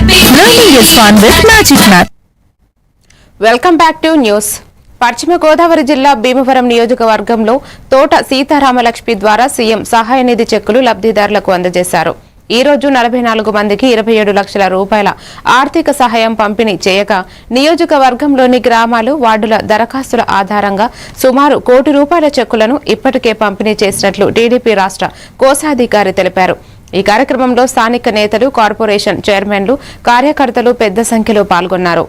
Learning is fun with Magic Math. Welcome back to news. పశ్చిమ గోదావరి జిల్లా భీమవరం నియోజకవర్గంలో తోట సీతారామలక్ష్మి ద్వారా సీఎం సహాయ నిధి చెక్కులు లబ్ధిదారులకు అందజేశారు. ఈ రోజు 44 మందికి 27 లక్షల రూపాయల ఆర్థిక సహాయం పంపిణీ చేయగా నియోజకవర్గంలోని గ్రామాలు వార్డుల దరఖాస్తుల ఆధారంగా సుమారు ₹1 కోటి చెక్కులను ఇప్పటికే పంపిణీ చేసినట్లు టీడీపీ రాష్ట్ర కోశాధికారి తెలిపారు. ఈ కార్యక్రమంలో స్థానిక నేతలు, కార్పొరేషన్ చైర్మన్లు, కార్యకర్తలు పెద్ద సంఖ్యలో పాల్గొన్నారు.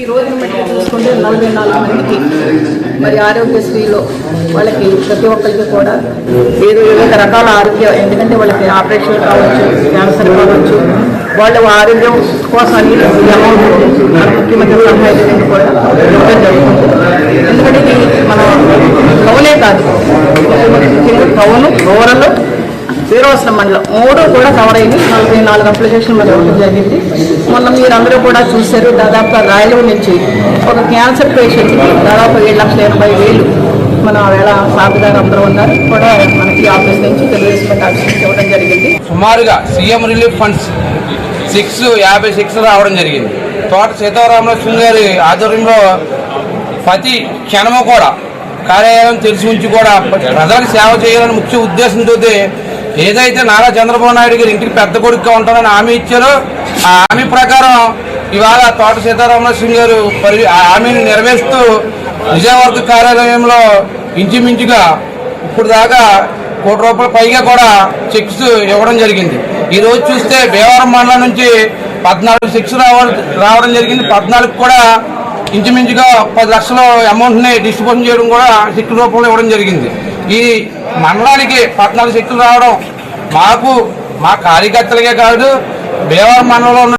ఈ రోజున బట్టి చూసుకుంటే 44 మందికి మరి ఆరోగ్యశ్రీలో వాళ్ళకి ప్రతి ఒక్కరికి కూడా ఏదో రకాల ఆరోగ్యం, ఎందుకంటే వాళ్ళకి ఆపరేషన్ కావచ్చు, క్యాన్సర్ కావచ్చు, వాళ్ళ ఆరోగ్యం కోసాన్ని ఈ అమౌంట్ ముఖ్యమంత్రి సహాయ నిధి కూడా ఇవ్వడం జరుగుతుంది. ఎందుకంటే ఇది మన టౌనే కాదు, ముఖ్యంగా టౌన్, రూరల్, వీరవసరం మండలం 3 కూడా కవర్ అయింది. 44 అప్లికేషన్లు మరి ఇవ్వడం జరిగింది. మొన్న మీరందరూ కూడా చూశారు, దాదాపు రాయలూరు నుంచి ఒక క్యాన్సర్ పేషెంట్కి దాదాపు 7,80,000 మన వేళ సాగుదారు అందరూ ఉన్నారు కూడా మనకి ఆఫీస్ నుంచి తెలుగుదేశం ఆఫీస్ ఇవ్వడం జరిగింది. సుమారుగా సీఎం రిలీఫ్ ఫండ్స్ 56 రావడం జరిగింది. తోట సీతారామలక్ష్మి గారి ఆధ్వర్యంలో ప్రతి క్షణము కూడా కార్యాలయం తెలిసి ఉంచి కూడా ప్రజలకు సేవ చేయాలని ముఖ్య ఉద్దేశంతో ఏదైతే నారా చంద్రబాబు నాయుడు గారు ఇంటికి పెద్ద కొడుకుగా ఉంటారని హామీ ఇచ్చారో ఆ హామీ ప్రకారం ఇవాళ తోట సీతారామలక్ష్మి గారు హామీని నెరవేరుస్తూ నిజామవర్గ కార్యాలయంలో ఇంచుమించుగా ఇప్పుడు దాకా ₹1 కోటి పైగా కూడా చెక్స్ ఇవ్వడం జరిగింది. ఈ రోజు చూస్తే భీమవరం మండలం నుంచి 14 చెక్స్ రావడం జరిగింది. 14 కూడా ఇంచుమించుగా 10 లక్షల అమౌంట్ని డిస్ట్రిబ్యూషన్ చేయడం కూడా చెక్కుల రూపంలో ఇవ్వడం జరిగింది. ఈ మండలానికి 14 చెక్కులు రావడం మాకు, మా కార్యకర్తలకే కాదు, భీమవరం మండలంలో ఉన్న